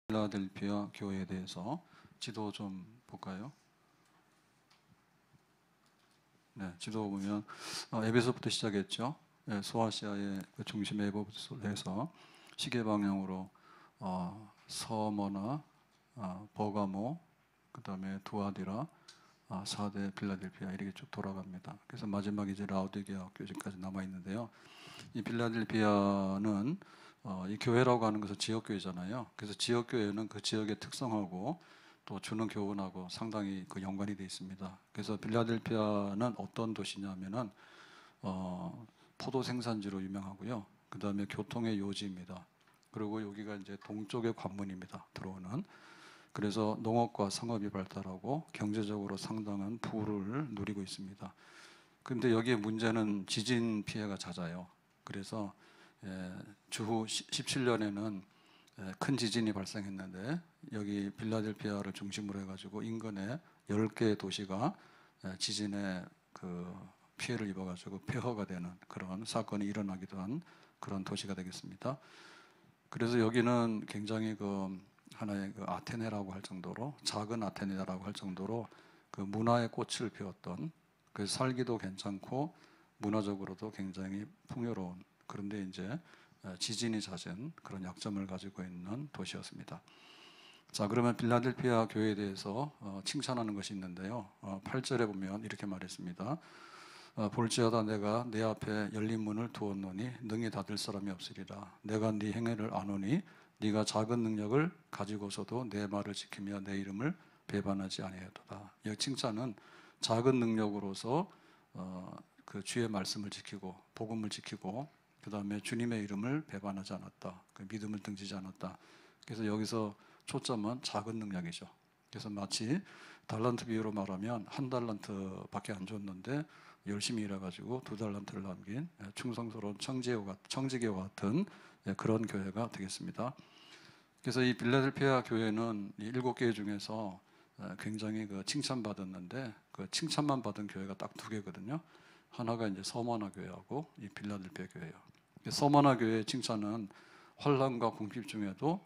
필라델피아 교회에 대해서 지도 좀 볼까요? 네, 지도 보면 에베소부터 시작했죠. 네, 소아시아의 그 중심에 에베소에서 시계 방향으로 서머나 버가모, 그다음에 두아디라, 사대 필라델피아 이렇게 쭉 돌아갑니다. 그래서 마지막 이제 라오디게아 교회까지 남아 있는데요. 이 필라델피아는 이 교회라고 하는 것은 지역 교회잖아요. 그래서 지역 교회는 그 지역의 특성하고 또 주는 교훈하고 상당히 그 연관이 되어 있습니다. 그래서 필라델피아는 어떤 도시냐면은 포도 생산지로 유명하고요. 그 다음에 교통의 요지입니다. 그리고 여기가 이제 동쪽의 관문입니다. 들어오는. 그래서 농업과 상업이 발달하고 경제적으로 상당한 부를 누리고 있습니다. 근데 여기에 문제는 지진 피해가 잦아요. 그래서 주후 17년에는 큰 지진이 발생했는데 여기 빌라델피아를 중심으로 해가지고 인근에 10개의 도시가 지진에 그 피해를 입어가지고 폐허가 되는 그런 사건이 일어나기도 한 그런 도시가 되겠습니다. 그래서 여기는 굉장히 그 하나의 그 아테네라고 할 정도로 작은 아테네라고 할 정도로 그 문화의 꽃을 피웠던 그 살기도 괜찮고 문화적으로도 굉장히 풍요로운 그런데 이제 지진이 잦은 그런 약점을 가지고 있는 도시였습니다. 자, 그러면 빌라델피아 교회에 대해서 칭찬하는 것이 있는데요. 8절에 보면 이렇게 말했습니다. 볼지어다 내가 내 앞에 열린 문을 두었노니 능히 닫을 사람이 없으리라. 내가 네 행위를 아노니 네가 작은 능력을 가지고서도 내 말을 지키며 내 이름을 배반하지 아니하도다. 이 칭찬은 작은 능력으로서 그 주의 말씀을 지키고 복음을 지키고 그 다음에 주님의 이름을 배반하지 않았다. 그 믿음을 등지지 않았다. 그래서 여기서 초점은 작은 능력이죠. 그래서 마치 달란트 비유로 말하면 한 달란트밖에 안 줬는데 열심히 일해가지고 2달란트를 남긴 충성스러운 청지기와 같은 그런 교회가 되겠습니다. 그래서 이 빌라델피아 교회는 이 7개 중에서 굉장히 그 칭찬받았는데 그 칭찬만 받은 교회가 딱 2개거든요. 하나가 이제 서머나 교회하고 이 빌라델피아 교회예요. 서머나 교회의 칭찬은 환난과 궁핍 중에도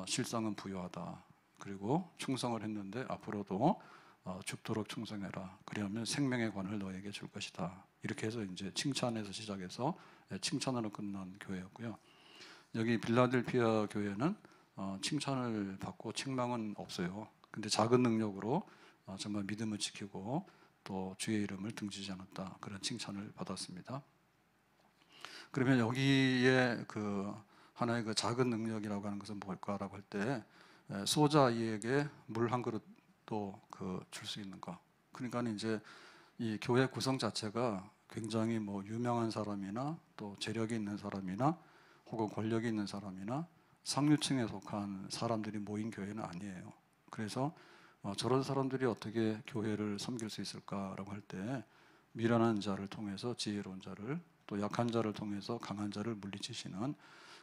실상은 부유하다. 그리고 충성을 했는데 앞으로도 죽도록 충성해라. 그러면 생명의 관을 너에게 줄 것이다. 이렇게 해서 이제 칭찬에서 시작해서 칭찬으로 끝난 교회였고요. 여기 빌라델피아 교회는 칭찬을 받고 책망은 없어요. 근데 작은 능력으로 정말 믿음을 지키고 또 주의 이름을 등지지 않았다. 그런 칭찬을 받았습니다. 그러면 여기에 그 하나의 그 작은 능력이라고 하는 것은 뭘까라고 할 때 소자아이에게 물 한 그릇도 그 줄 수 있는 거. 그러니까 이제 이 교회 구성 자체가 굉장히 뭐 유명한 사람이나 또 재력이 있는 사람이나 혹은 권력이 있는 사람이나 상류층에 속한 사람들이 모인 교회는 아니에요. 그래서 저런 사람들이 어떻게 교회를 섬길 수 있을까라고 할 때 미련한 자를 통해서 지혜로운 자를 또 약한 자를 통해서 강한 자를 물리치시는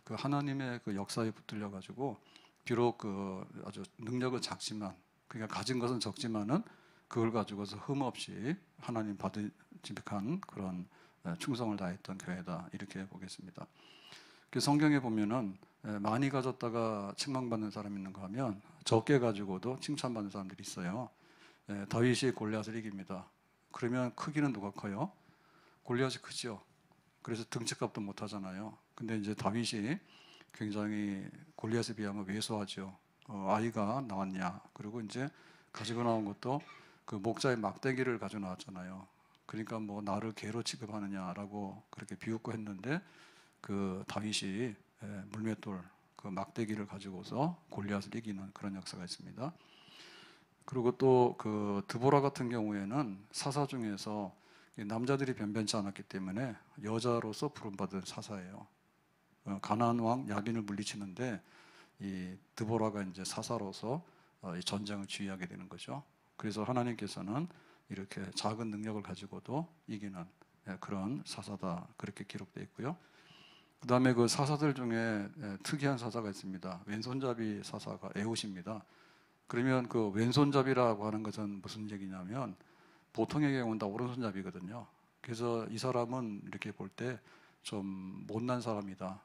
그 하나님의 그 역사에 붙들려 가지고 비록 그 아주 능력은 작지만 그러니까 가진 것은 적지만은 그걸 가지고서 흠없이 하나님 받으직한 그런 충성을 다했던 교회다 이렇게 보겠습니다. 그 성경에 보면은 많이 가졌다가 책망받는 사람이 있는가 하면 적게 가지고도 칭찬받는 사람들이 있어요. 다윗이 골리앗을 이깁니다. 그러면 크기는 누가 커요? 골리앗이 크죠. 그래서 등치값도 못 하잖아요. 근데 이제 다윗이 굉장히 골리앗에 비하면 왜소하죠. 아이가 나왔냐. 그리고 이제 가지고 나온 것도 그 목자의 막대기를 가지고 나왔잖아요. 그러니까 뭐 나를 개로 취급하느냐라고 그렇게 비웃고 했는데 그 다윗이 물맷돌 그 막대기를 가지고서 골리앗을 이기는 그런 역사가 있습니다. 그리고 또 그 드보라 같은 경우에는 사사 중에서 남자들이 변변치 않았기 때문에 여자로서 부름받은 사사예요. 가나안 왕 야빈을 물리치는데 이 드보라가 이제 사사로서 이 전쟁을 지휘하게 되는 거죠. 그래서 하나님께서는 이렇게 작은 능력을 가지고도 이기는 그런 사사다 그렇게 기록되어 있고요. 그 다음에 그 사사들 중에 특이한 사사가 있습니다. 왼손잡이 사사가 에훗입니다. 그러면 그 왼손잡이라고 하는 것은 무슨 얘기냐면 보통의 경우는 다 오른손잡이거든요. 그래서 이 사람은 이렇게 볼 때 좀 못난 사람이다.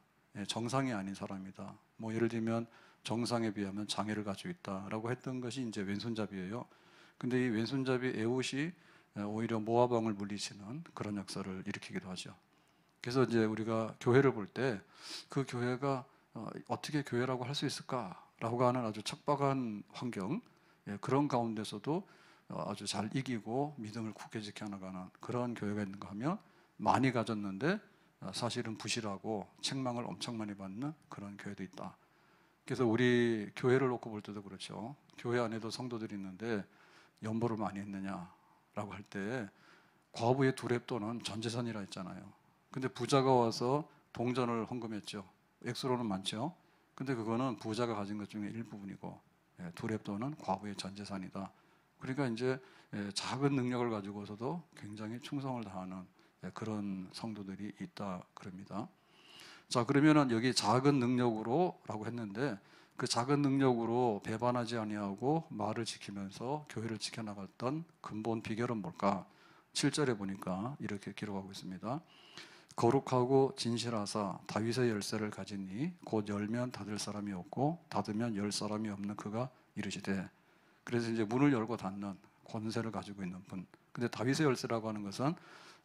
정상이 아닌 사람이다. 뭐 예를 들면 정상에 비하면 장애를 가지고 있다라고 했던 것이 이제 왼손잡이예요. 근데 이 왼손잡이 에봇이 오히려 모아방을 물리치는 그런 역사를 일으키기도 하죠. 그래서 이제 우리가 교회를 볼 때 그 교회가 어떻게 교회라고 할 수 있을까라고 하는 아주 척박한 환경, 그런 가운데서도 아주 잘 이기고 믿음을 굳게 지켜나가는 그런 교회가 있는가 하면 많이 가졌는데 사실은 부실하고 책망을 엄청 많이 받는 그런 교회도 있다. 그래서 우리 교회를 놓고 볼 때도 그렇죠. 교회 안에도 성도들이 있는데 연보를 많이 했느냐라고 할 때 과부의 두렙돈은 전 재산이라 했잖아요. 근데 부자가 와서 동전을 헌금했죠. 액수로는 많죠. 근데 그거는 부자가 가진 것 중에 일부분이고 두렙돈은 과부의 전 재산이다. 그러니까 이제 작은 능력을 가지고서도 굉장히 충성을 다하는 그런 성도들이 있다 그럽니다. 자, 그러면은 여기 작은 능력으로라고 했는데 그 작은 능력으로 배반하지 아니하고 말을 지키면서 교회를 지켜나갔던 근본 비결은 뭘까? 7절에 보니까 이렇게 기록하고 있습니다. 거룩하고 진실하사 다윗의 열쇠를 가지니 곧 열면 닫을 사람이 없고 닫으면 열 사람이 없는 그가 이르시되. 그래서 이제 문을 열고 닫는 권세를 가지고 있는 분. 근데 다윗의 열쇠라고 하는 것은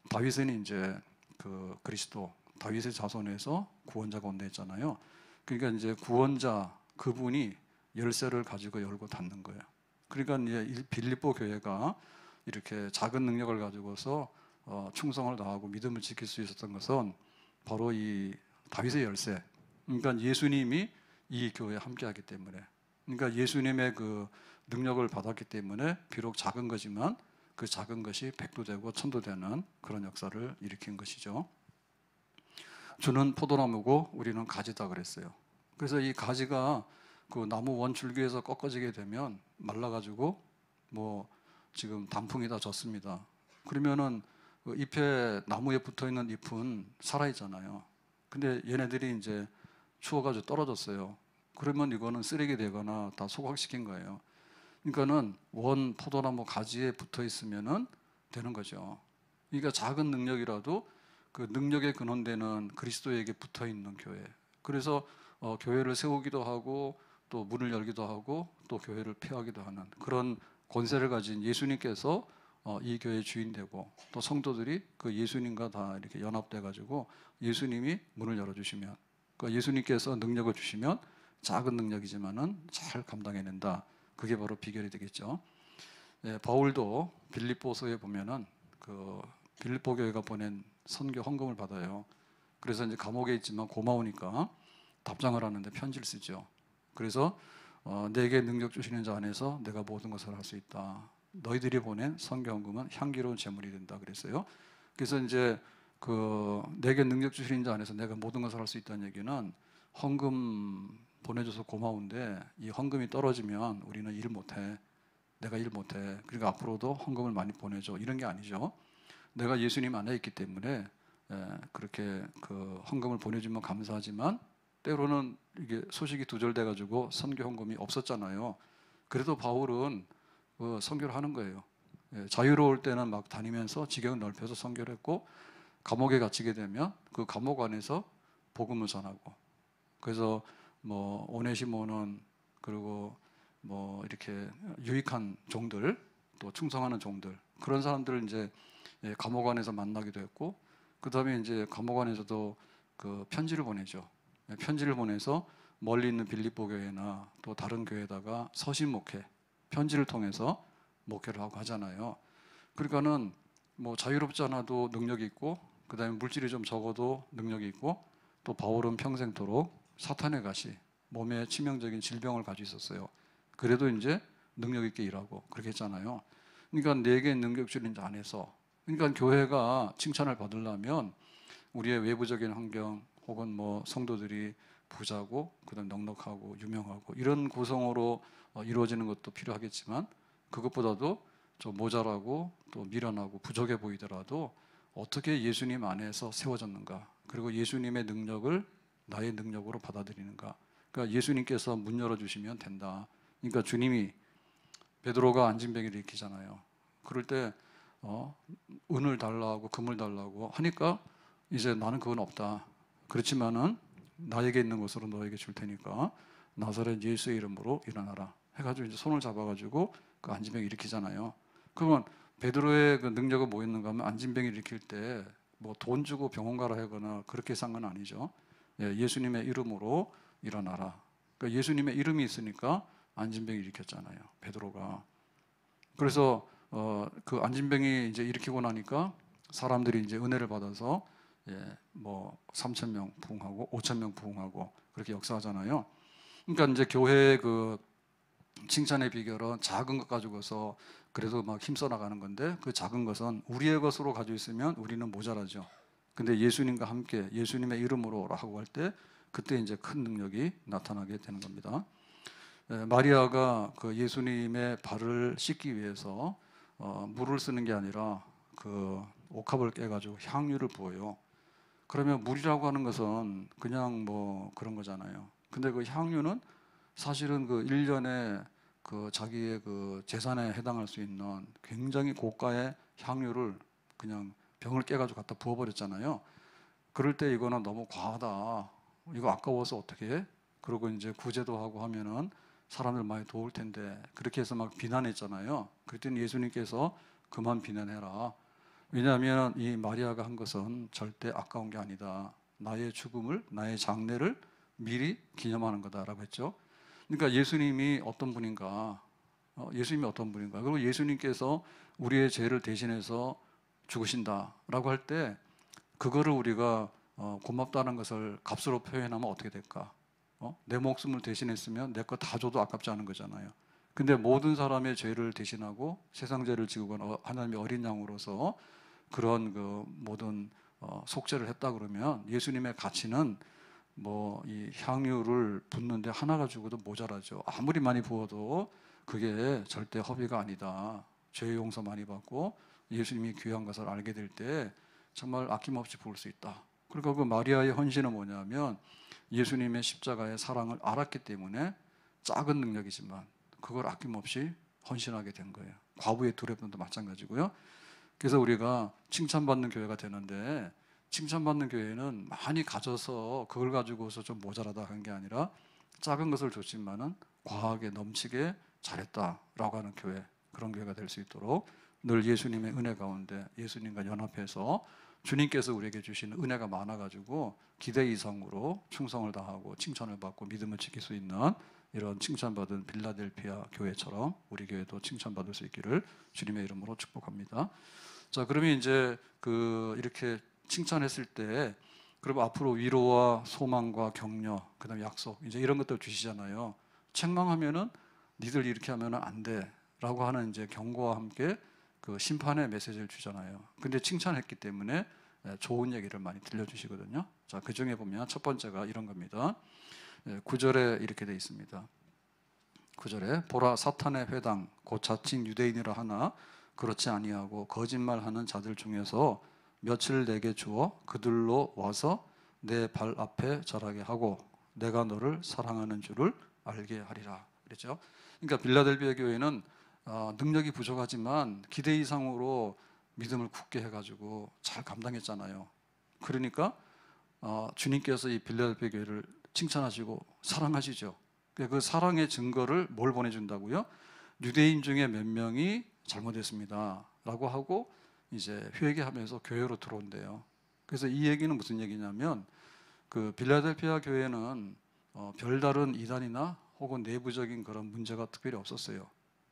다윗은 이제 그 그리스도 다윗의 자손에서 구원자가 온다 했잖아요. 그러니까 이제 구원자 그분이 열쇠를 가지고 열고 닫는 거예요. 그러니까 이제 빌립보 교회가 이렇게 작은 능력을 가지고서 충성을 다하고 믿음을 지킬 수 있었던 것은 바로 이 다윗의 열쇠. 그러니까 예수님이 이 교회에 함께하기 때문에, 그러니까 예수님의 그 능력을 받았기 때문에 비록 작은 거지만 그 작은 것이 백도 되고 천도 되는 그런 역사를 일으킨 것이죠. 주는 포도나무고 우리는 가지다 그랬어요. 그래서 이 가지가 그 나무 원줄기에서 꺾어지게 되면 말라가지고 뭐 지금 단풍이 다 졌습니다. 그러면은 그 잎에 나무에 붙어 있는 잎은 살아 있잖아요. 근데 얘네들이 이제 추워가지고 떨어졌어요. 그러면 이거는 쓰레기 되거나 다 소각시킨 거예요. 그러니까는 원 포도나무 가지에 붙어 있으면은 되는 거죠. 그러니까 작은 능력이라도 그 능력의 근원되는 그리스도에게 붙어 있는 교회. 그래서 교회를 세우기도 하고 또 문을 열기도 하고 또 교회를 폐하기도 하는 그런 권세를 가진 예수님께서 이 교회의 주인 되고 또 성도들이 그 예수님과 다 이렇게 연합돼 가지고 예수님이 문을 열어 주시면, 그러니까 예수님께서 능력을 주시면 작은 능력이지만은 잘 감당해낸다. 그게 바로 비결이 되겠죠. 바울도 빌립보서에 보면은 그 빌립보 교회가 보낸 선교 헌금을 받아요. 그래서 이제 감옥에 있지만 고마우니까 답장을 하는데 편지를 쓰죠. 그래서 내게 능력 주시는 자 안에서 내가 모든 것을 할 수 있다. 너희들이 보낸 선교 헌금은 향기로운 제물이 된다 그랬어요. 그래서 이제 그 내게 능력 주시는 자 안에서 내가 모든 것을 할 수 있다는 얘기는 헌금 보내줘서 고마운데 이 헌금이 떨어지면 우리는 일 못해. 내가 일 못해. 그러니까 앞으로도 헌금을 많이 보내줘. 이런 게 아니죠. 내가 예수님 안에 있기 때문에 그렇게 그 헌금을 보내주면 감사하지만 때로는 이게 소식이 두절돼 가지고 선교 헌금이 없었잖아요. 그래도 바울은 선교를 하는 거예요. 자유로울 때는 막 다니면서 지경을 넓혀서 선교를 했고 감옥에 갇히게 되면 그 감옥 안에서 복음을 전하고, 그래서 뭐 오네시모는 그리고 뭐 이렇게 유익한 종들 또 충성하는 종들 그런 사람들을 이제 감옥 안에서 만나기도 했고, 그 다음에 이제 감옥 안에서도 그 편지를 보내죠. 편지를 보내서 멀리 있는 빌립보 교회나 또 다른 교회에다가 서신 목회, 편지를 통해서 목회를 하고 하잖아요. 그러니까는 뭐 자유롭지 않아도 능력이 있고, 그 다음에 물질이 좀 적어도 능력이 있고, 또 바울은 평생토록 사탄의 가시, 몸에 치명적인 질병을 가지고 있었어요. 그래도 이제 능력 있게 일하고 그렇게 했잖아요. 그러니까 내게 능력 주는 자 안에서, 그러니까 교회가 칭찬을 받으려면 우리의 외부적인 환경 혹은 뭐 성도들이 부자고 그다음 넉넉하고 유명하고 이런 구성으로 이루어지는 것도 필요하겠지만, 그것보다도 좀 모자라고 또 미련하고 부족해 보이더라도 어떻게 예수님 안에서 세워졌는가, 그리고 예수님의 능력을 나의 능력으로 받아들이는가. 그러니까 예수님께서 문 열어주시면 된다. 그러니까 주님이 베드로가 안진뱅이를 일으키잖아요. 그럴 때 은을 달라고 금을 달라고 하니까 이제 나는 그건 없다. 그렇지만은 나에게 있는 것으로 너에게 줄 테니까 나사렛 예수의 이름으로 일어나라 해가지고 이제 손을 잡아가지고 그 안진병 일으키잖아요. 그러면 베드로의 그 능력은 뭐 있는가 하면 안진병 일으킬 때 뭐 돈 주고 병원 가라 하거나 그렇게 산 건 아니죠. 예수님의 이름으로 일어나라. 그러니까 예수님의 이름이 있으니까 안진병 일으켰잖아요, 베드로가. 그래서 그 안진병이 이제 일으키고 나니까 사람들이 이제 은혜를 받아서 뭐 3,000명 부흥하고 5,000명 부흥하고 그렇게 역사하잖아요. 그러니까 이제 교회의 그 칭찬의 비결은 작은 것 가지고서 그래도 막 힘써 나가는 건데, 그 작은 것은 우리의 것으로 가지고 있으면 우리는 모자라죠. 근데 예수님과 함께 예수님의 이름으로 하고 할 때 그때 이제 큰 능력이 나타나게 되는 겁니다. 마리아가 그 예수님의 발을 씻기 위해서 물을 쓰는 게 아니라 그 옥합을 깨가지고 향유를 부어요. 그러면 물이라고 하는 것은 그냥 뭐 그런 거잖아요. 근데 그 향유는 사실은 그 1년에 그 자기의 그 재산에 해당할 수 있는 굉장히 고가의 향유를 그냥 병을 깨가지고 갖다 부어버렸잖아요. 그럴 때 이거는 너무 과하다. 이거 아까워서 어떻게 해? 그리고 이제 구제도 하고 하면은 사람들 많이 도울 텐데 그렇게 해서 막 비난했잖아요. 그랬더니 예수님께서 그만 비난해라. 왜냐하면 이 마리아가 한 것은 절대 아까운 게 아니다. 나의 죽음을, 나의 장례를 미리 기념하는 거다라고 했죠. 그러니까 예수님이 어떤 분인가? 예수님이 어떤 분인가? 그리고 예수님께서 우리의 죄를 대신해서 죽으신다라고 할 때 그거를 우리가 고맙다는 것을 값으로 표현하면 어떻게 될까? 내 목숨을 대신했으면 내 거 다 줘도 아깝지 않은 거잖아요. 근데 모든 사람의 죄를 대신하고 세상 죄를 지고 하나님의 어린 양으로서 그런 그 모든 속죄를 했다 그러면 예수님의 가치는 뭐 이 향유를 붓는데 하나가 죽어도 모자라죠. 아무리 많이 부어도 그게 절대 허비가 아니다. 죄 용서 많이 받고 예수님이 귀한 것을 알게 될 때 정말 아낌없이 부을 수 있다. 그리고 그 마리아의 헌신은 뭐냐면 예수님의 십자가의 사랑을 알았기 때문에 작은 능력이지만 그걸 아낌없이 헌신하게 된 거예요. 과부의 두레분도 마찬가지고요. 그래서 우리가 칭찬받는 교회가 되는데, 칭찬받는 교회는 많이 가져서 그걸 가지고서 좀 모자라다 한 게 아니라 작은 것을 줬지만은 과하게 넘치게 잘했다라고 하는 교회, 그런 교회가 될 수 있도록 늘 예수님의 은혜 가운데 예수님과 연합해서 주님께서 우리에게 주시는 은혜가 많아가지고 기대 이상으로 충성을 다하고 칭찬을 받고 믿음을 지킬 수 있는 이런 칭찬받은 빌라델피아 교회처럼 우리 교회도 칭찬받을 수 있기를 주님의 이름으로 축복합니다. 자, 그러면 이제 그 이렇게 칭찬했을 때, 그럼 앞으로 위로와 소망과 격려, 그다음 약속, 이제 이런 것들 주시잖아요. 책망하면은 니들 이렇게 하면은 안 돼라고 하는 이제 경고와 함께 그 심판의 메시지를 주잖아요. 근데 칭찬했기 때문에 좋은 얘기를 많이 들려주시거든요. 자, 그 중에 보면 첫 번째가 이런 겁니다. 9절에 이렇게 되어 있습니다. 9절에 보라 사탄의 회당 곧 자칭 유대인이라 하나 그렇지 아니하고 거짓말하는 자들 중에서 며칠 내게 주어 그들로 와서 내 발 앞에 절하게 하고 내가 너를 사랑하는 줄을 알게 하리라 그랬죠. 그러니까 빌라델비아 교회는 능력이 부족하지만 기대 이상으로 믿음을 굳게 해가지고 잘 감당했잖아요. 그러니까 주님께서 이 빌라델비아 교회를 칭찬하시고 사랑하시죠. 그 사랑의 증거를 뭘 보내준다고요? 유대인 중에 몇 명이 잘못했습니다 라고 하고 이제 회개하면서 교회로 들어온대요. 그래서 이 얘기는 무슨 얘기냐면 그 빌라델피아 교회는 별다른 이단이나 혹은 내부적인 그런 문제가 특별히 없었어요.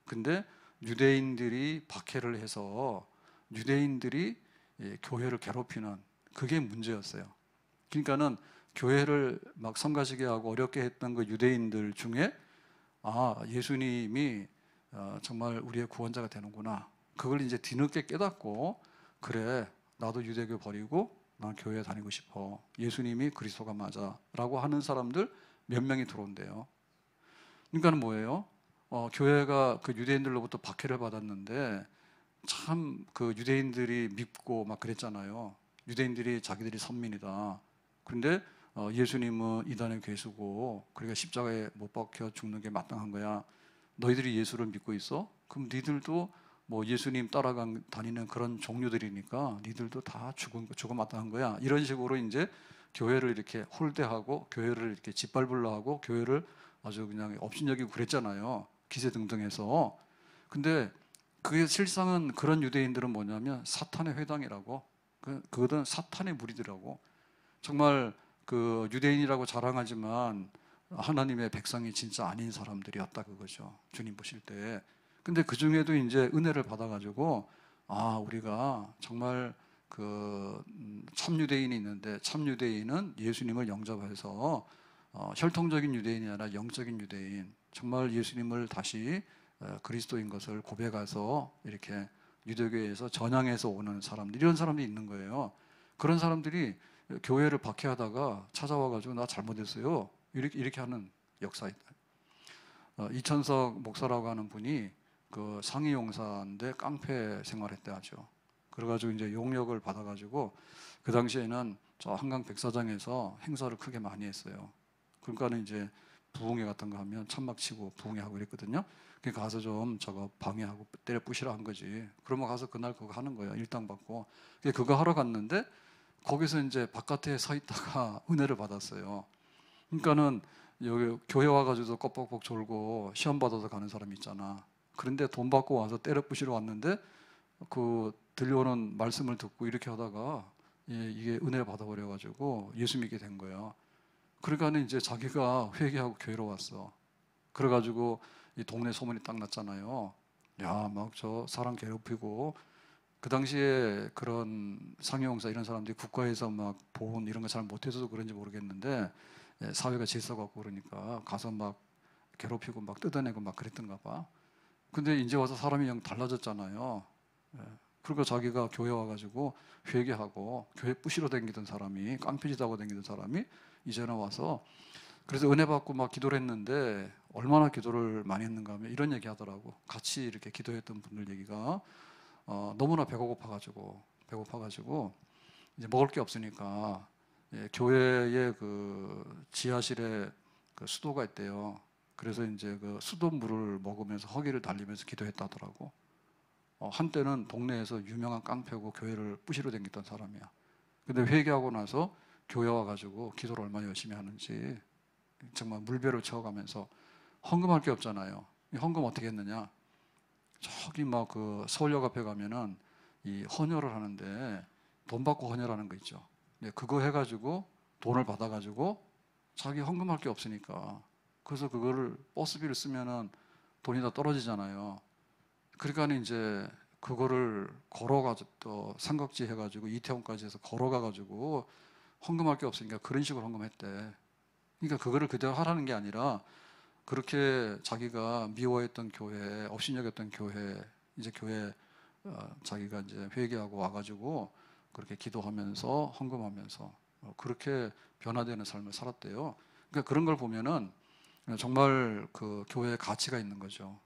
근데 유대인들이 박해를 해서 유대인들이 교회를 괴롭히는 그게 문제였어요. 그러니까는 교회를 막 성가시게 하고 어렵게 했던 그 유대인들 중에 예수님이 정말 우리의 구원자가 되는구나. 그걸 이제 뒤늦게 깨닫고 그래 나도 유대교 버리고 난 교회 다니고 싶어. 예수님이 그리스도가 맞아라고 하는 사람들 몇 명이 들어온대요. 그러니까는 뭐예요? 교회가 그 유대인들로부터 박해를 받았는데 참 그 유대인들이 밉고 막 그랬잖아요. 유대인들이 자기들이 선민이다. 그런데 예수님은 이단의 괴수고 그러니까 십자가에 못 박혀 죽는 게 마땅한 거야. 너희들이 예수를 믿고 있어? 그럼 니들도 뭐 예수님 다니는 그런 종류들이니까 니들도 다 죽어 마땅한 거야. 이런 식으로 이제 교회를 이렇게 홀대하고 교회를 이렇게 짓밟으려 하고 교회를 아주 그냥 업신여기고 그랬잖아요. 기세등등해서. 근데 그게 실상은 그런 유대인들은 뭐냐면 사탄의 회당이라고, 그거는 사탄의 무리들이라고. 정말 그 유대인이라고 자랑하지만 하나님의 백성이 진짜 아닌 사람들이었다 그거죠. 주님 보실 때. 근데 그 중에도 이제 은혜를 받아가지고 우리가 정말 그 참유대인이 있는데, 참유대인은 예수님을 영접해서 혈통적인 유대인이 아니라 영적인 유대인, 정말 예수님을 다시 그리스도인 것을 고백해서 이렇게 유대교회에서 전향해서 오는 사람들, 이런 사람들이 있는 거예요. 그런 사람들이 교회를 박해하다가 찾아와가지고 나 잘못했어요, 이렇게 하는 역사이다. 이천석 목사라고 하는 분이 그 상위 용사인데 깡패 생활했대 하죠. 그래가지고 이제 용역을 받아가지고 그 당시에는 저 한강 백사장에서 행사를 크게 많이 했어요. 그러니까는 이제 부흥회 같은 거 하면 천막 치고 부흥회 하고 이랬거든요. 그러니까 가서 좀 저거 방해하고 때려 부시라 한 거지. 그러면 가서 그날 그거 하는 거예요. 일당 받고. 그거 하러 갔는데 거기서 이제 바깥에 서 있다가 은혜를 받았어요. 그러니까는 여기 교회 와가지고 껍벅벅 졸고 시험 받아서 가는 사람 있잖아. 그런데 돈 받고 와서 때려 부시러 왔는데 그 들려오는 말씀을 듣고 이렇게 하다가 이게 은혜를 받아버려가지고 예수 믿게 된 거예요. 그러니까는 이제 자기가 회개하고 교회로 왔어. 그래가지고 이 동네 소문이 딱 났잖아요. 야, 막 저 사람 괴롭히고, 그 당시에 그런 상용사 이런 사람들이 국가에서 막 보훈 이런 거 잘 못해서 그런지 모르겠는데 사회가 질서갖고 그러니까 가서 막 괴롭히고 막 뜯어내고 막 그랬던가 봐. 근데 이제 와서 사람이 영 달라졌잖아요. 그리고 자기가 교회 와가지고 회개하고 교회 부시러 다니던 사람이, 깡패짓하고 다니던 사람이 이제는 와서, 그래서 은혜 받고 막 기도를 했는데 얼마나 기도를 많이 했는가 하면 이런 얘기 하더라고. 같이 이렇게 기도했던 분들 얘기가 너무나 배고파가지고 이제 먹을 게 없으니까 교회의 그 지하실에 그 수도가 있대요. 그래서 이제 그 수돗물을 먹으면서 허기를 달리면서 기도했다더라고. 한때는 동네에서 유명한 깡패고 교회를 부시러 다녔던 사람이야. 근데 회개하고 나서 교회 와가지고 기도를 얼마나 열심히 하는지, 정말 물배로 채워가면서, 헌금할 게 없잖아요. 이 헌금 어떻게 했느냐? 저기 막 그 서울역 앞에 가면은 이 헌혈을 하는데 돈 받고 헌혈하는 거 있죠. 그거 해가지고 돈을 받아가지고 자기 헌금할 게 없으니까, 그래서 그거를 버스비를 쓰면은 돈이 다 떨어지잖아요. 그러니까 이제 그거를 걸어가지고 또 삼각지 해가지고 이태원까지 해서 걸어가가지고 헌금할 게 없으니까 그런 식으로 헌금했대. 그러니까 그거를 그대로 하라는 게 아니라 그렇게 자기가 미워했던 교회, 업신여겼던 교회, 이제 교회 자기가 이제 회개하고 와가지고 그렇게 기도하면서 헌금하면서 그렇게 변화되는 삶을 살았대요. 그러니까 그런 걸 보면은 정말 그 교회에 가치가 있는 거죠.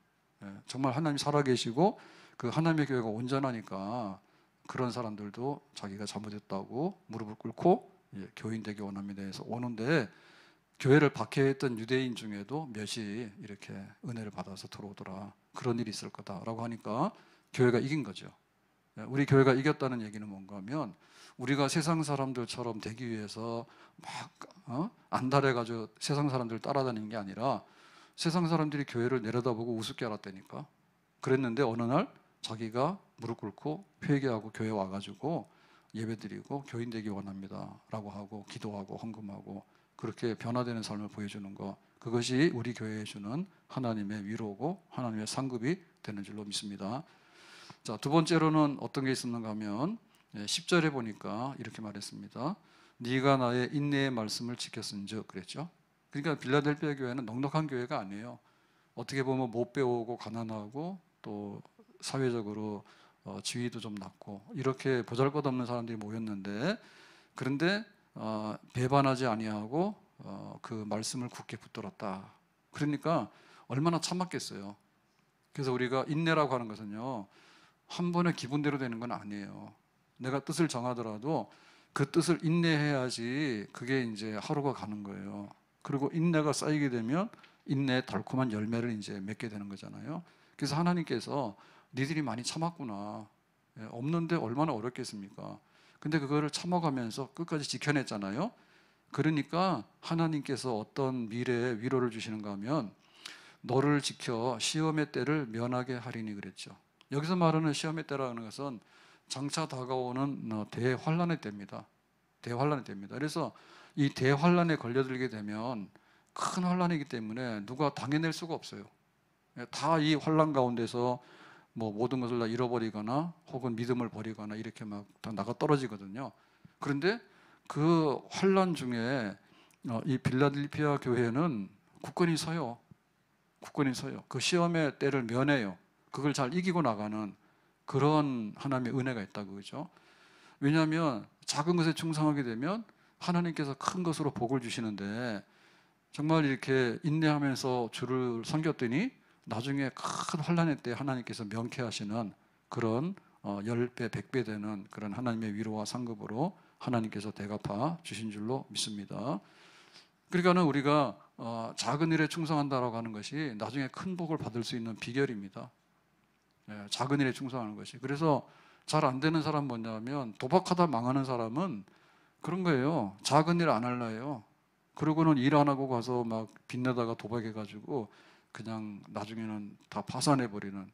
정말 하나님 살아계시고 그 하나님의 교회가 온전하니까 그런 사람들도 자기가 잘못했다고 무릎을 꿇고 교인 되기 원합니다 해서 오는데, 교회를 박해했던 유대인 중에도 몇이 이렇게 은혜를 받아서 들어오더라. 그런 일이 있을 거다라고 하니까 교회가 이긴 거죠. 우리 교회가 이겼다는 얘기는 뭔가 하면, 우리가 세상 사람들처럼 되기 위해서 막 안달해가지고 세상 사람들 따라다니는 게 아니라 세상 사람들이 교회를 내려다보고 우습게 알았다니까. 그랬는데 어느 날 자기가 무릎 꿇고 회개하고 교회 와가지고 예배드리고 교인 되기 원합니다 라고 하고 기도하고 헌금하고 그렇게 변화되는 삶을 보여주는 것, 그것이 우리 교회에 주는 하나님의 위로고 하나님의 상급이 되는 줄로 믿습니다. 자, 두 번째로는 어떤 게 있었는가 하면 10절에 보니까 이렇게 말했습니다. 네가 나의 인내의 말씀을 지켰은즉 그랬죠. 그러니까 빌라델피아 교회는 넉넉한 교회가 아니에요. 어떻게 보면 못 배우고 가난하고 또 사회적으로 지위도 좀 낮고 이렇게 보잘것없는 사람들이 모였는데, 그런데 배반하지 아니하고 그 말씀을 굳게 붙들었다. 그러니까 얼마나 참았겠어요. 그래서 우리가 인내라고 하는 것은요, 한 번에 기분대로 되는 건 아니에요. 내가 뜻을 정하더라도 그 뜻을 인내해야지 그게 이제 하루가 가는 거예요. 그리고 인내가 쌓이게 되면 인내의 달콤한 열매를 이제 맺게 되는 거잖아요. 그래서 하나님께서 니들이 많이 참았구나. 없는데 얼마나 어렵겠습니까? 근데 그거를 참아가면서 끝까지 지켜냈잖아요. 그러니까 하나님께서 어떤 미래에 위로를 주시는가 하면 너를 지켜 시험의 때를 면하게 하리니 그랬죠. 여기서 말하는 시험의 때라는 것은 장차 다가오는 대환란의 때입니다. 대환란의 때입니다. 그래서 이 대환란에 걸려들게 되면 큰 환란이기 때문에 누가 당해낼 수가 없어요. 다 이 환란 가운데서 뭐 모든 것을 다 잃어버리거나 혹은 믿음을 버리거나 이렇게 막 다 나가 떨어지거든요. 그런데 그 환란 중에 이 빌라델피아 교회는 굳건히 서요. 굳건히 서요. 그 시험의 때를 면해요. 그걸 잘 이기고 나가는 그런 하나님의 은혜가 있다고 그러죠. 왜냐하면 작은 것에 충성하게 되면 하나님께서 큰 것으로 복을 주시는데 정말 이렇게 인내하면서 주를 섬겼더니 나중에 큰 환난의 때 하나님께서 명쾌하시는 그런 10배, 100배 되는 그런 하나님의 위로와 상급으로 하나님께서 대갚아 주신 줄로 믿습니다. 그러니까는 우리가 작은 일에 충성한다라고 하는 것이 나중에 큰 복을 받을 수 있는 비결입니다. 작은 일에 충성하는 것이. 그래서 잘 안 되는 사람 뭐냐면 도박하다 망하는 사람은 그런 거예요. 작은 일 안 할래요. 그러고는 일 안 하고 가서 막 빚내다가 도박해가지고 그냥 나중에는 다 파산해버리는.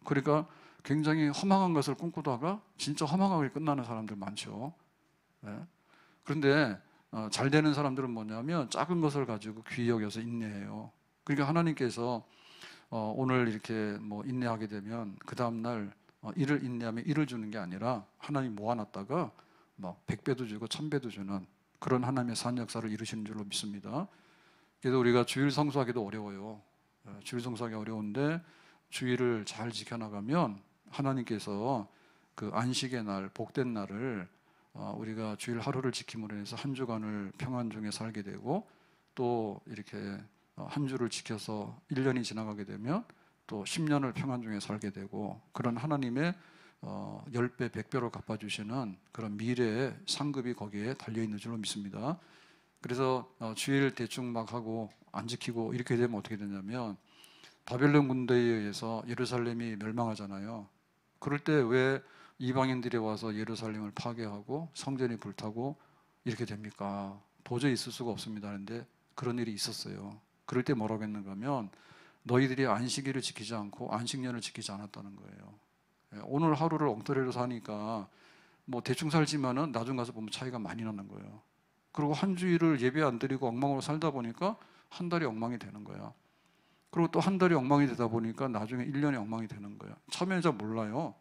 그러니까 굉장히 허망한 것을 꿈꾸다가 진짜 허망하게 끝나는 사람들 많죠. 그런데 잘 되는 사람들은 뭐냐면 작은 것을 가지고 귀히 여겨서 인내해요. 그러니까 하나님께서 오늘 이렇게 뭐 인내하게 되면 그 다음날 일을 인내하면 일을 주는 게 아니라 하나님 모아놨다가 뭐 100배도 주고 1000배도 주는 그런 하나님의 산 역사를 이루시는 줄로 믿습니다. 그래서 우리가 주일 성수하기도 어려워요. 주일 성수하기 어려운데 주일을 잘 지켜나가면 하나님께서 그 안식의 날, 복된 날을 우리가 주일 하루를 지킴으로 해서 한 주간을 평안 중에 살게 되고 또 이렇게 한 주를 지켜서 1년이 지나가게 되면 또 10년을 평안 중에 살게 되고 그런 하나님의 10배, 100배로 갚아주시는 그런 미래의 상급이 거기에 달려있는 줄로 믿습니다. 그래서 주일 대충 막 하고 안 지키고 이렇게 되면 어떻게 되냐면 바벨론 군대에 의해서 예루살렘이 멸망하잖아요. 그럴 때 왜 이방인들이 와서 예루살렘을 파괴하고 성전이 불타고 이렇게 됩니까? 도저히 있을 수가 없습니다. 그런데 그런 일이 있었어요. 그럴 때 뭐라고 했는가 하면 너희들이 안식일을 지키지 않고 안식년을 지키지 않았다는 거예요. 오늘 하루를 엉터리로 사니까 뭐 대충 살지만은 나중 가서 보면 차이가 많이 나는 거예요. 그리고 한 주일을 예배 안 드리고 엉망으로 살다 보니까 한 달이 엉망이 되는 거야. 그리고 또 한 달이 엉망이 되다 보니까 나중에 1년이 엉망이 되는 거야. 처음에는 잘 몰라요.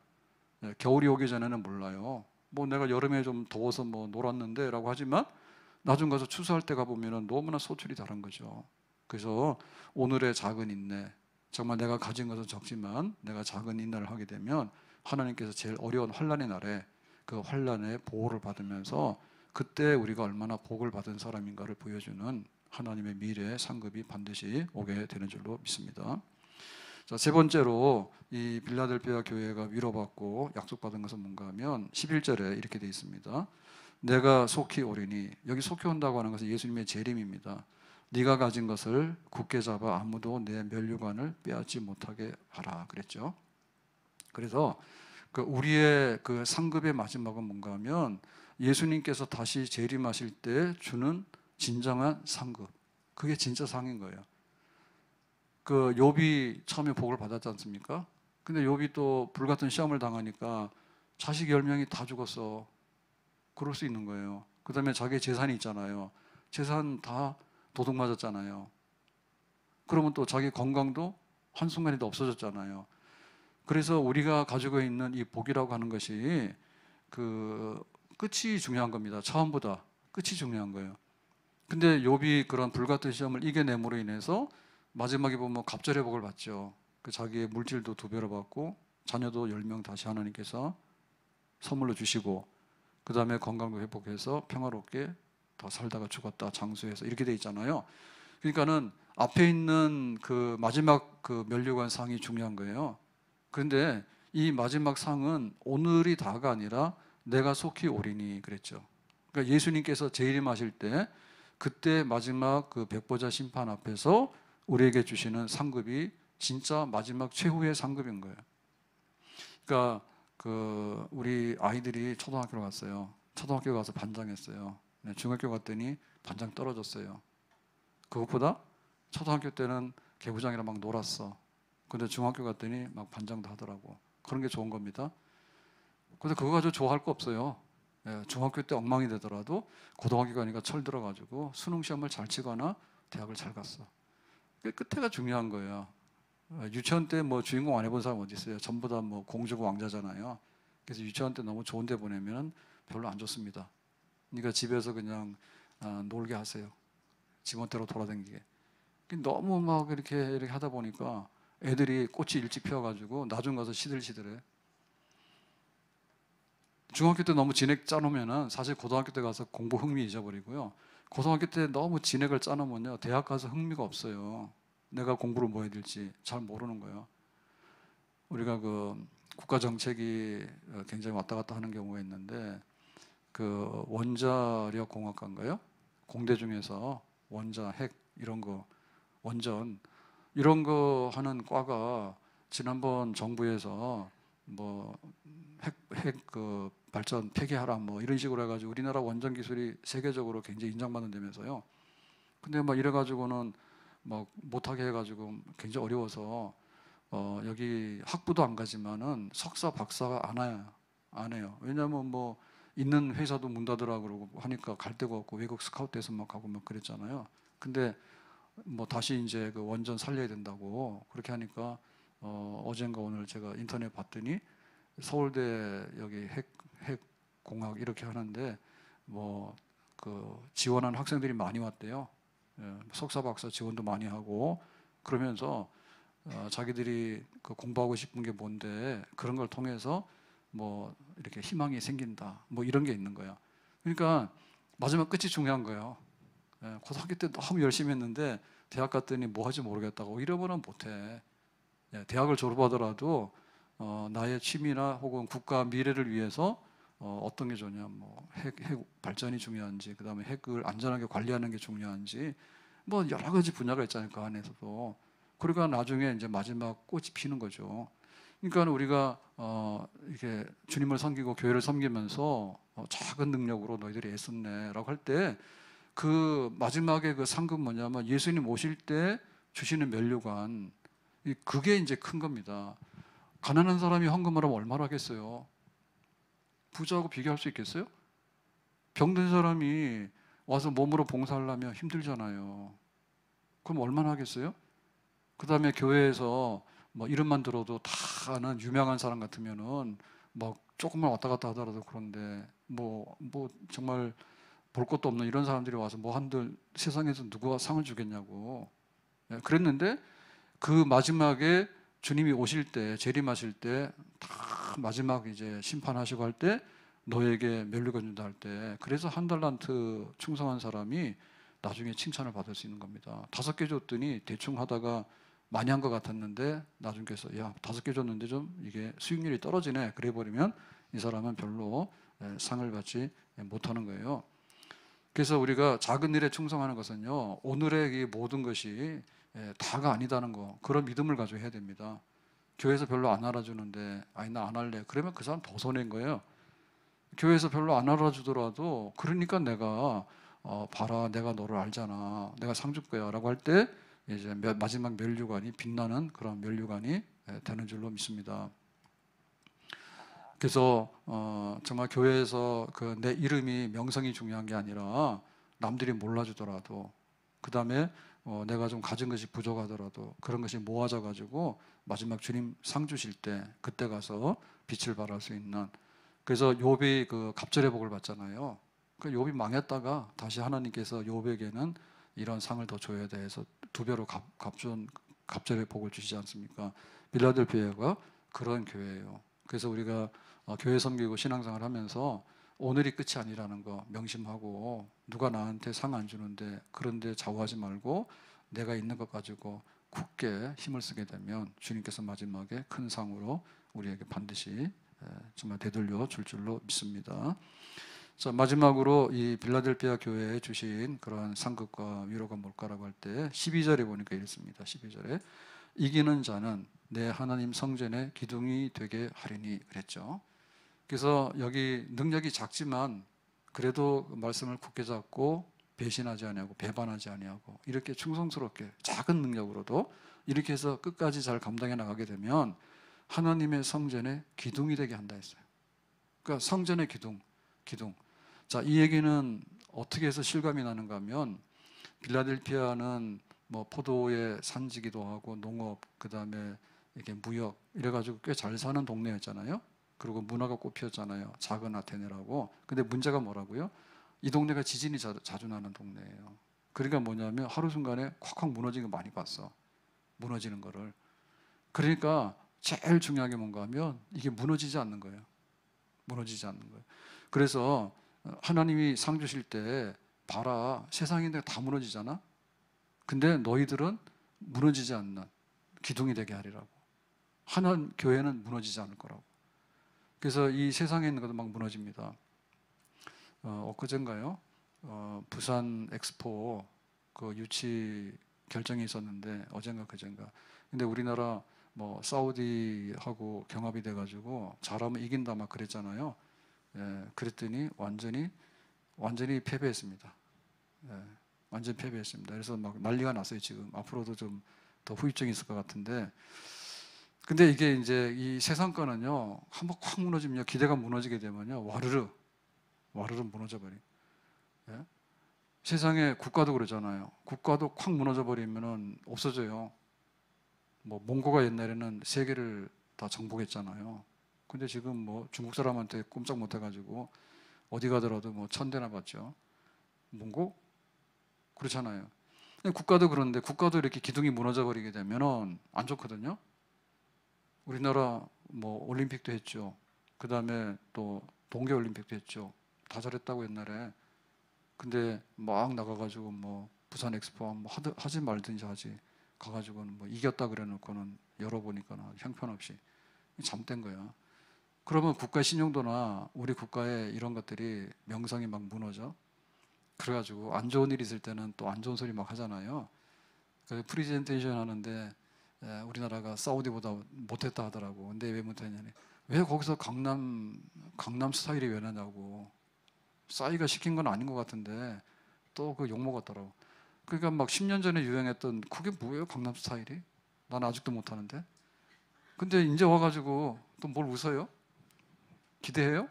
겨울이 오기 전에는 몰라요. 뭐 내가 여름에 좀 더워서 뭐 놀았는데 라고 하지만 나중 가서 추수할 때 가보면 너무나 소출이 다른 거죠. 그래서 오늘의 작은 인내, 정말 내가 가진 것은 적지만 내가 작은 인내를 하게 되면 하나님께서 제일 어려운 환난의 날에 그 환난의 보호를 받으면서 그때 우리가 얼마나 복을 받은 사람인가를 보여주는 하나님의 미래의 상급이 반드시 오게 되는 줄로 믿습니다. 자, 세 번째로 이 빌라델피아 교회가 위로받고 약속받은 것은 뭔가 하면 11절에 이렇게 되어 있습니다. 내가 속히 오리니, 여기 속히 온다고 하는 것은 예수님의 재림입니다. 네가 가진 것을 굳게 잡아 아무도 내 면류관을 빼앗지 못하게 하라 그랬죠. 그래서 그 우리의 그 상급의 마지막은 뭔가 하면 예수님께서 다시 재림하실 때 주는 진정한 상급, 그게 진짜 상인 거예요. 그 욥이 처음에 복을 받았지 않습니까? 근데 욥이 또 불같은 시험을 당하니까 자식 10명이 다 죽었어. 그럴 수 있는 거예요. 그 다음에 자기 재산이 있잖아요. 재산 다 도둑 맞았잖아요. 그러면 또 자기 건강도 한순간에도 없어졌잖아요. 그래서 우리가 가지고 있는 이 복이라고 하는 것이 그 끝이 중요한 겁니다. 처음보다 끝이 중요한 거예요. 근데 욥이 그런 불같은 시험을 이겨냄으로 인해서 마지막에 보면 갑절의 복을 받죠. 그 자기의 물질도 2배로 받고 자녀도 10명 다시 하나님께서 선물로 주시고 그 다음에 건강도 회복해서 평화롭게 더 살다가 죽었다 장수해서 이렇게 돼 있잖아요. 그러니까는 앞에 있는 그 마지막 그 면류관 상이 중요한 거예요. 그런데 이 마지막 상은 오늘이 다가 아니라 내가 속히 오리니 그랬죠. 그러니까 예수님께서 재림하실 때 그때 마지막 그 백보자 심판 앞에서 우리에게 주시는 상급이 진짜 마지막 최후의 상급인 거예요. 그러니까 우리 아이들이 초등학교로 갔어요. 초등학교 가서 반장했어요. 중학교 갔더니 반장 떨어졌어요. 그것보다 초등학교 때는 개부장이랑 막 놀았어. 근데 중학교 갔더니 막 반장도 하더라고. 그런 게 좋은 겁니다. 근데 그거 가지고 좋아할 거 없어요. 예, 중학교 때 엉망이 되더라도 고등학교 가니까 철 들어가지고 수능 시험을 잘 치거나 대학을 잘 갔어. 그 끝에가 중요한 거예요. 유치원 때 뭐 주인공 안 해본 사람 어디 있어요? 전부 다 뭐 공주고 왕자잖아요. 그래서 유치원 때 너무 좋은 데 보내면 별로 안 좋습니다. 그러니까 집에서 그냥 놀게 하세요. 지멋대로 돌아다니게. 너무 막 이렇게 하다 보니까 애들이 꽃이 일찍 피어가지고 나중 가서 시들시들해. 중학교 때 너무 진액 짜놓으면은 사실 고등학교 때 가서 공부 흥미 잊어버리고요. 고등학교 때 너무 진액을 짜놓으면요, 대학 가서 흥미가 없어요. 내가 공부를 뭐 해야 될지 잘 모르는 거예요. 우리가 그 국가 정책이 굉장히 왔다 갔다 하는 경우가 있는데, 그 원자력 공학과인가요? 공대 중에서 원자, 핵 이런 거, 원전 이런 거 하는 과가 지난번 정부에서 뭐 핵 그 발전 폐기하라 뭐 이런 식으로 해가지고 우리나라 원전 기술이 세계적으로 굉장히 인정받는다면서요. 근데 막 이래가지고는 막 못하게 해가지고 굉장히 어려워서 여기 학부도 안 가지만은 석사 박사가 안 해요. 왜냐면 뭐 있는 회사도 문 닫으라 그러고 하니까 갈 데가 없고 외국 스카우트에서 막 가고 막 그랬잖아요. 근데 뭐 다시 이제 그 원전 살려야 된다고 그렇게 하니까 어젠가 오늘 제가 인터넷 봤더니 서울대 여기 핵 공학 이렇게 하는데 뭐 그 지원한 학생들이 많이 왔대요. 예, 석사 박사 지원도 많이 하고 그러면서 자기들이 그 공부하고 싶은 게 뭔데 그런 걸 통해서 뭐 이렇게 희망이 생긴다 뭐 이런 게 있는 거야. 그러니까 마지막 끝이 중요한 거예요. 예, 고등학교 때 너무 열심히 했는데 대학 갔더니 뭐 할지 모르겠다고 잃어버리면 못해. 예, 대학을 졸업하더라도 나의 취미나 혹은 국가 미래를 위해서 어떤 게 좋냐, 뭐 핵 발전이 중요한지, 그 다음에 핵을 안전하게 관리하는 게 중요한지, 뭐 여러 가지 분야가 있잖아요 그 안에서도. 그러니까 나중에 이제 마지막 꽃이 피는 거죠. 그러니까 우리가 이렇게 주님을 섬기고 교회를 섬기면서 작은 능력으로 너희들이 애썼네라고 할 때 그 마지막에 그 상급 뭐냐면 예수님 오실 때 주시는 면류관, 그게 이제 큰 겁니다. 가난한 사람이 헌금을 하면 얼마나 하겠어요? 부자하고 비교할 수 있겠어요? 병든 사람이 와서 몸으로 봉사하려면 힘들잖아요. 그럼 얼마나 하겠어요? 그 다음에 교회에서 뭐 이름만 들어도 다 아는 유명한 사람 같으면은 뭐 조금만 왔다 갔다 하더라도 그런데 뭐 정말 볼 것도 없는 이런 사람들이 와서 뭐 한들 세상에서 누가 상을 주겠냐고. 예, 그랬는데 그 마지막에 주님이 오실 때 재림하실 때 다 마지막 이제 심판하시고 할 때 너에게 면류관 준다 할 때 그래서 한 달란트 충성한 사람이 나중에 칭찬을 받을 수 있는 겁니다. 5개 줬더니 대충 하다가 많이 한 것 같았는데 나중에서 야 5개 줬는데 좀 이게 수익률이 떨어지네 그래 버리면 이 사람은 별로 상을 받지 못하는 거예요. 그래서 우리가 작은 일에 충성하는 것은요 오늘의 이 모든 것이 다가 아니다는 거, 그런 믿음을 가지고 해야 됩니다. 교회에서 별로 안 알아주는데 아니 나 안 할래 그러면 그 사람 더 손해인 거예요. 교회에서 별로 안 알아주더라도 그러니까 내가 봐라 내가 너를 알잖아 내가 상 줄 거야 라고 할 때 이제 마지막 면류관이 빛나는 그런 면류관이 되는 줄로 믿습니다. 그래서 정말 교회에서 그 내 이름이 명성이 중요한 게 아니라 남들이 몰라주더라도 그 다음에 내가 좀 가진 것이 부족하더라도 그런 것이 모아져 가지고 마지막 주님 상 주실 때 그때 가서 빛을 발할 수 있는. 그래서 욥이 그 갑절의 복을 받잖아요. 그 욥이 망했다가 다시 하나님께서 욥에게는 이런 상을 더 줘야 돼 해서 2배로 갑절의 복을 주시지 않습니까? 빌라델피아가 그런 교회예요. 그래서 우리가 교회 섬기고 신앙생활 하면서 오늘이 끝이 아니라는 거 명심하고 누가 나한테 상 안 주는데 그런데 좌우하지 말고 내가 있는 것 가지고 굳게 힘을 쓰게 되면 주님께서 마지막에 큰 상으로 우리에게 반드시 정말 되돌려 줄 줄로 믿습니다. 자, 마지막으로 이 빌라델피아 교회에 주신 그런 상급과 위로가 뭘까라고 할 때 12절에 보니까 이렇습니다. 12절에 이기는 자는 내 하나님 성전의 기둥이 되게 하리니 그랬죠. 그래서 여기 능력이 작지만 그래도 말씀을 굳게 잡고 배신하지 아니하고 배반하지 아니하고 이렇게 충성스럽게 작은 능력으로도 이렇게 해서 끝까지 잘 감당해 나가게 되면 하나님의 성전의 기둥이 되게 한다 했어요. 그러니까 성전의 기둥. 자, 이 얘기는 어떻게 해서 실감이 나는가 하면 빌라델피아는 뭐 포도의 산지기도 하고 농업, 그다음에 이렇게 무역 이래가지고 꽤 잘 사는 동네였잖아요. 그리고 문화가 꽃피었잖아요. 작은 아테네라고. 근데 문제가 뭐라고요? 이 동네가 지진이 자주 나는 동네예요. 그러니까 뭐냐면 하루순간에 콱콱 무너지는 거 많이 봤어. 무너지는 거를. 그러니까 제일 중요한 게 뭔가 하면 이게 무너지지 않는 거예요. 무너지지 않는 거예요. 그래서 하나님이 상 주실 때 봐라, 세상인데 다 무너지잖아. 근데 너희들은 무너지지 않는 기둥이 되게 하리라고. 하나님 교회는 무너지지 않을 거라고. 그래서 이 세상에 있는 것도 막 무너집니다. 엊그젠가요? 부산 엑스포 그 유치 결정이 있었는데 어젠가 그젠가. 근데 우리나라 뭐 사우디하고 경합이 돼가지고 잘하면 이긴다 막 그랬잖아요. 예, 그랬더니 완전히 패배했습니다. 예, 완전 패배했습니다. 그래서 막 난리가 났어요 지금. 앞으로도 좀 더 후유증이 있을 것 같은데. 근데 이게 이제 이 세상 거는요, 한번 콱 무너지면요, 기대가 무너지게 되면요, 와르르 무너져 버리. 예? 세상에 국가도 그러잖아요. 국가도 콱 무너져 버리면은 없어져요. 뭐 몽고가 옛날에는 세계를 다 정복했잖아요. 근데 지금 뭐 중국 사람한테 꼼짝 못 해가지고 어디 가더라도 뭐 1000대나 받죠. 몽고? 그렇잖아요. 국가도 그런데 국가도 이렇게 기둥이 무너져 버리게 되면은 안 좋거든요. 우리나라 뭐 올림픽도 했죠. 그 다음에 또 동계올림픽도 했죠. 다 잘했다고 옛날에. 근데 막 나가가지고 뭐 부산 엑스포 뭐 하지 말든지 하지. 가가지고는 뭐 이겼다 그래놓고는 열어보니까 형편없이 잠된 거야. 그러면 국가 신용도나 우리 국가의 이런 것들이 명성이 막 무너져. 그래가지고 안 좋은 일 있을 때는 또 안 좋은 소리 막 하잖아요. 그 프리젠테이션 하는데 우리나라가 사우디보다 못했다 하더라고. 근데 왜 못했냐니. 왜 거기서 강남 스타일이 왜 나냐고. 싸이가 시킨 건 아닌 것 같은데 또 그 욕 먹었더라고. 그러니까 막 10년 전에 유행했던 그게 뭐예요, 강남 스타일이? 난 아직도 못하는데. 근데 이제 와가지고 또 뭘 웃어요? 기대해요?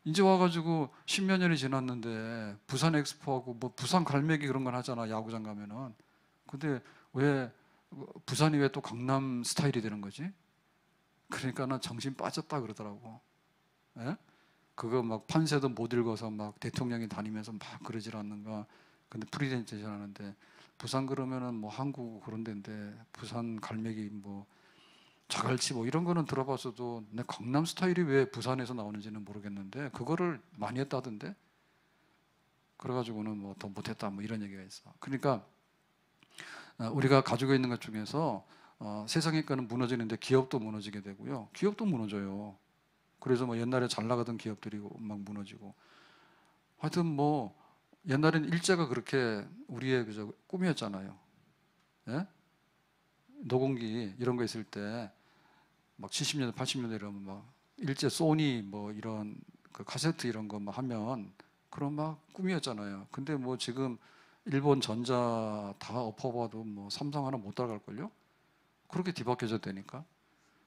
이제 와가지고 10몇 년이 지났는데 부산 엑스포하고 뭐 부산 갈매기 그런 건 하잖아, 야구장 가면은. 근데 왜 부산이 왜 또 강남 스타일이 되는 거지? 그러니까 난 정신 빠졌다 그러더라고. 예? 그거 막 판세도 못 읽어서 막 대통령이 다니면서 막 그러질 않는가. 근데 프리젠테이션 하는데 부산 그러면은 뭐 한국 그런 데인데 부산 갈매기 뭐 자갈치 뭐 이런 거는 들어봤어도 내 강남 스타일이 왜 부산에서 나오는지는 모르겠는데 그거를 많이 했다던데. 그래가지고는 뭐 더 못했다 뭐 이런 얘기가 있어. 그러니까 우리가 가지고 있는 것 중에서 세상의 거는 무너지는데 기업도 무너지게 되고요. 기업도 무너져요. 그래서 뭐 옛날에 잘 나가던 기업들이 막 무너지고. 하여튼 뭐 옛날엔 일제가 그렇게 우리의 그저 꿈이었잖아요. 예? 노공기 이런 거 있을 때 막 70년대, 80년대 이러면 막 일제 소니 뭐 이런 그 카세트 이런 거 막 하면 그런 막 꿈이었잖아요. 근데 뭐 지금 일본 전자 다 엎어봐도 뭐 삼성 하나 못 따라갈걸요? 그렇게 뒤바뀌어졌다니까.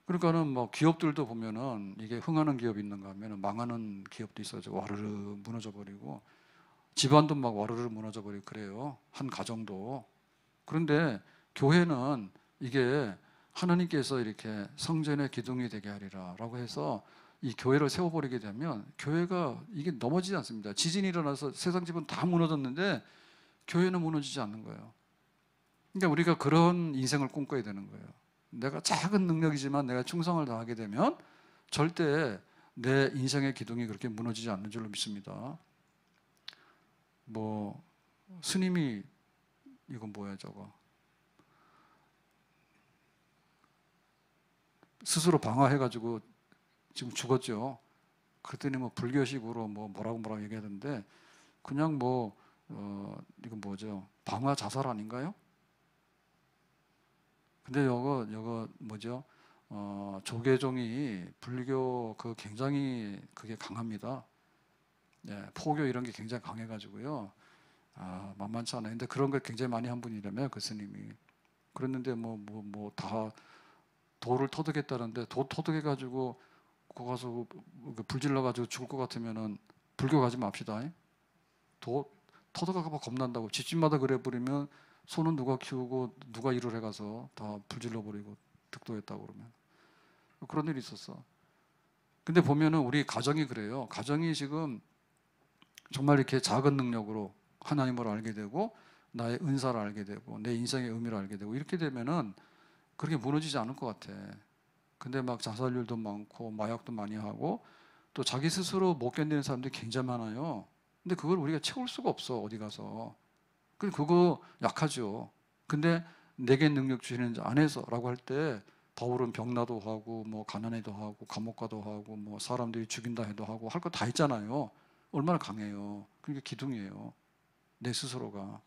그러니까는 뭐 기업들도 보면은 이게 흥하는 기업이 있는가 하면은 망하는 기업도 있어서 와르르 무너져 버리고 집안도 막 와르르 무너져 버리고 그래요. 한 가정도. 그런데 교회는 이게 하나님께서 이렇게 성전의 기둥이 되게 하리라 라고 해서 이 교회를 세워버리게 되면 교회가 이게 넘어지지 않습니다. 지진이 일어나서 세상 집은 다 무너졌는데 교회는 무너지지 않는 거예요. 그러니까 우리가 그런 인생을 꿈꿔야 되는 거예요. 내가 작은 능력이지만 내가 충성을 다하게 되면 절대 내 인생의 기둥이 그렇게 무너지지 않는 줄로 믿습니다. 뭐 스님이 이건 뭐야 저거 스스로 방화해가지고 지금 죽었죠. 그랬더니 뭐 불교식으로 뭐라고 얘기하던데 그냥 이건 뭐죠? 방화 자살 아닌가요? 근데 요거 뭐죠? 조계종이 불교 그 굉장히 그게 강합니다. 포교 이런 게 굉장히 강해가지고요. 만만치 않아요. 근데 그런 걸 굉장히 많이 한 분이라며 그 스님이. 그랬는데 다 도를 터득했다는데 도 터득해가지고 거 가서 불질러가지고 죽을 것 같으면은 불교 가지 맙시다. 도 터득하고 겁난다고. 집집마다 그래 버리면 소는 누가 키우고 누가 일을 해가서 다 불질러 버리고 득도했다고 그러면 그런 일이 있었어. 근데 보면은 우리 가정이 그래요. 가정이 지금 정말 이렇게 작은 능력으로 하나님을 알게 되고 나의 은사를 알게 되고 내 인생의 의미를 알게 되고 이렇게 되면은 그렇게 무너지지 않을 것 같아. 근데 막 자살률도 많고 마약도 많이 하고 또 자기 스스로 못 견디는 사람들이 굉장히 많아요. 근데 그걸 우리가 채울 수가 없어 어디 가서. 그거 약하죠. 근데 내게 능력 주시는 자 안에서라고 할 때 바울은 병나도 하고 뭐 가난해도 하고 감옥 가도 하고 뭐 사람들이 죽인다 해도 하고 할 거 다 있잖아요. 얼마나 강해요. 그게 기둥이에요. 내 스스로가.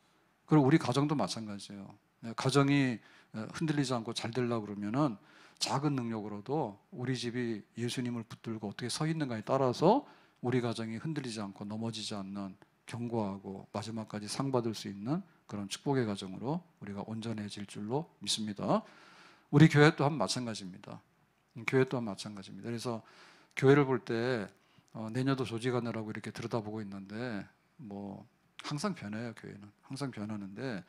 그리고 우리 가정도 마찬가지예요. 가정이 흔들리지 않고 잘 되려고 그러면은 작은 능력으로도 우리 집이 예수님을 붙들고 어떻게 서 있는가에 따라서 우리 가정이 흔들리지 않고 넘어지지 않는 견고하고 마지막까지 상 받을 수 있는 그런 축복의 가정으로 우리가 온전해질 줄로 믿습니다. 우리 교회 또한 마찬가지입니다. 교회 또한 마찬가지입니다. 그래서 교회를 볼 때 내년도 조직하느라고 이렇게 들여다보고 있는데 뭐 항상 변해요. 교회는 항상 변하는데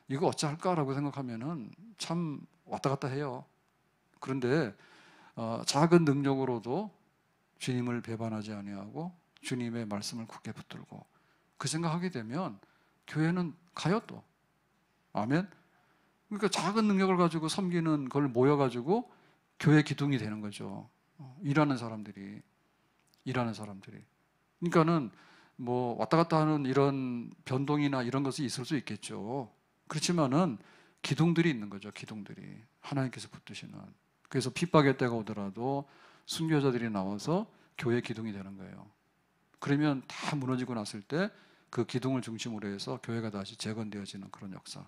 이거 어찌할까라고 생각하면은 참 왔다 갔다 해요. 그런데 작은 능력으로도 주님을 배반하지 아니하고 주님의 말씀을 굳게 붙들고 그 생각하게 되면 교회는 가요 또. 아멘. 그러니까 작은 능력을 가지고 섬기는 걸 모여가지고 교회 기둥이 되는 거죠. 일하는 사람들이. 그러니까는 뭐 왔다 갔다 하는 이런 변동이나 이런 것이 있을 수 있겠죠. 그렇지만은 기둥들이 있는 거죠. 기둥들이 하나님께서 붙드시는. 그래서 핍박의 때가 오더라도 순교자들이 나와서 교회 기둥이 되는 거예요. 그러면 다 무너지고 났을 때 그 기둥을 중심으로 해서 교회가 다시 재건되어지는 그런 역사.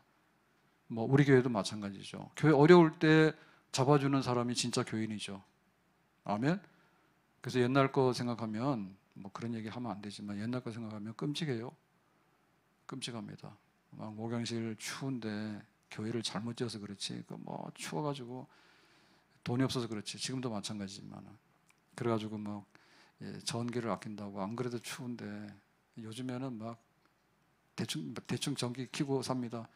뭐 우리 교회도 마찬가지죠. 교회 어려울 때 잡아주는 사람이 진짜 교인이죠. 아멘. 그래서 옛날 거 생각하면 뭐 그런 얘기 하면 안 되지만 옛날 거 생각하면 끔찍해요. 끔찍합니다. 막 목욕실 추운데 교회를 잘못 지어서 그렇지. 뭐 추워가지고 돈이 없어서 그렇지. 지금도 마찬가지지만 그래가지고 막 전기를 아낀다고 안 그래도 추운데 요즘에는 막 대충 전기 켜고 삽니다.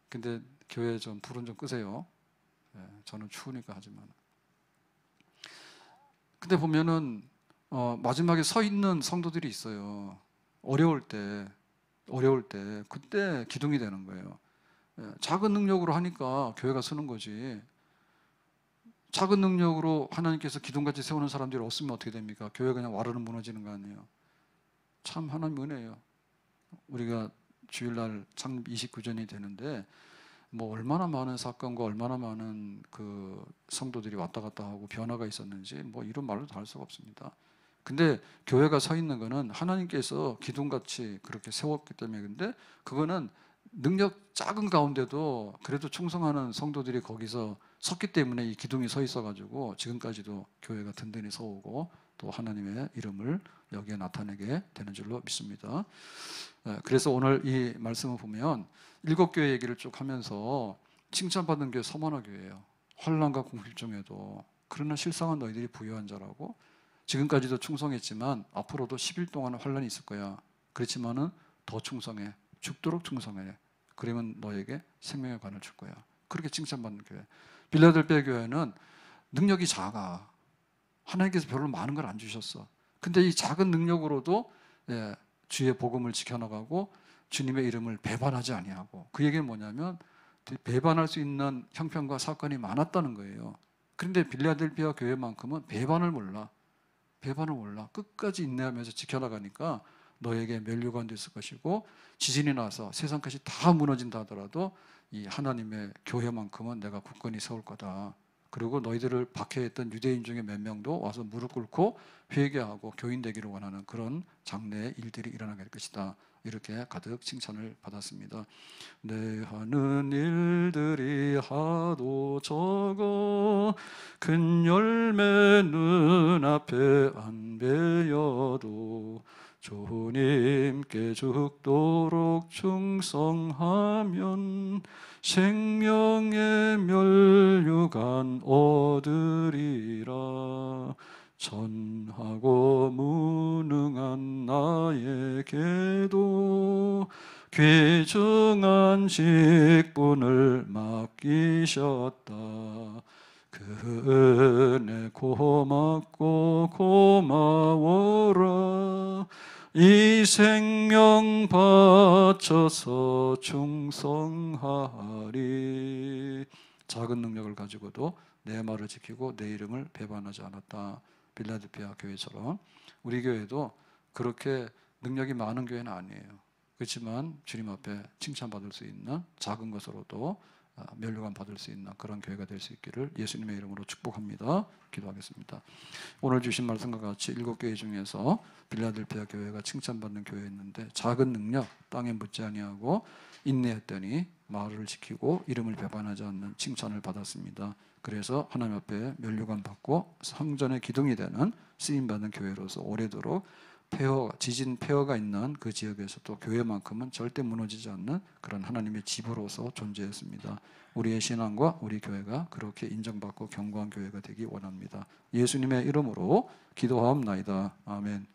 근데 교회 좀 불은 좀 끄세요. 저는 추우니까 하지만. 근데 보면은 마지막에 서 있는 성도들이 있어요. 어려울 때 그때 기둥이 되는 거예요. 작은 능력으로 하니까 교회가 서는 거지. 작은 능력으로 하나님께서 기둥같이 세우는 사람들이 없으면 어떻게 됩니까? 교회가 그냥 와르르 무너지는 거 아니에요. 참 하나님 은혜예요. 우리가 주일날 창립 29주년이 되는데 뭐 얼마나 많은 사건과 얼마나 많은 그 성도들이 왔다 갔다 하고 변화가 있었는지 뭐 이런 말로 다 할 수가 없습니다. 근데 교회가 서 있는 거는 하나님께서 기둥같이 그렇게 세웠기 때문에. 근데 그거는 능력 작은 가운데도 그래도 충성하는 성도들이 거기서 섰기 때문에 이 기둥이 서 있어가지고 지금까지도 교회가 든든히 서오고 또 하나님의 이름을 여기에 나타내게 되는 줄로 믿습니다. 그래서 오늘 이 말씀을 보면 7교회 얘기를 쭉 하면서 칭찬받은 교회 서머나 교회예요. 환난과 궁핍 중에도 그러나 실상은 너희들이 부유한 자라고 지금까지도 충성했지만 앞으로도 10일 동안 환난이 있을 거야. 그렇지만은 더 충성해. 죽도록 충성해. 그러면 너에게 생명의 관을 줄 거야. 그렇게 칭찬받는 교회. 빌라델피아 교회는 능력이 작아. 하나님께서 별로 많은 걸 안 주셨어. 근데 이 작은 능력으로도 주의 복음을 지켜나가고 주님의 이름을 배반하지 아니하고 그 얘기는 뭐냐면 배반할 수 있는 형편과 사건이 많았다는 거예요. 그런데 빌라델피아 교회만큼은 배반을 몰라. 끝까지 인내하면서 지켜나가니까 너에게 면류가 안 됐을 것이고 지진이 나서 세상까지 다 무너진다 하더라도 이 하나님의 교회만큼은 내가 굳건히 세울 거다. 그리고 너희들을 박해했던 유대인 중에 몇 명도 와서 무릎 꿇고 회개하고 교인 되기를 원하는 그런 장래의 일들이 일어나게 될 것이다. 이렇게 가득 칭찬을 받았습니다. 내 하는 일들이 하도 적어 큰 열매 눈앞에 안 배여도 주님께 죽도록 충성하면 생명의 면류관 얻으리라. 전하고 무능한 나에게도 귀중한 직분을 맡기셨다. 그 은혜 고맙고 고마워라. 이 생명 바쳐서 충성하리. 작은 능력을 가지고도 내 말을 지키고 내 이름을 배반하지 않았다. 빌라델피아 교회처럼 우리 교회도 그렇게 능력이 많은 교회는 아니에요. 그렇지만 주님 앞에 칭찬받을 수 있는 작은 것으로도 면류관 받을 수 있는 그런 교회가 될 수 있기를 예수님의 이름으로 축복합니다. 기도하겠습니다. 오늘 주신 말씀과 같이 7교회 중에서 빌라델피아 교회가 칭찬받는 교회였는데 작은 능력 땅에 묻지 아니하고 인내했더니 말을 지키고 이름을 배반하지 않는 칭찬을 받았습니다. 그래서 하나님 앞에 면류관 받고 성전의 기둥이 되는 쓰임받는 교회로서 오래도록 지진 폐허가 있는 그 지역에서 또 교회만큼은 절대 무너지지 않는 그런 하나님의 집으로서 존재했습니다. 우리의 신앙과 우리 교회가 그렇게 인정받고 견고한 교회가 되기 원합니다. 예수님의 이름으로 기도하옵나이다. 아멘.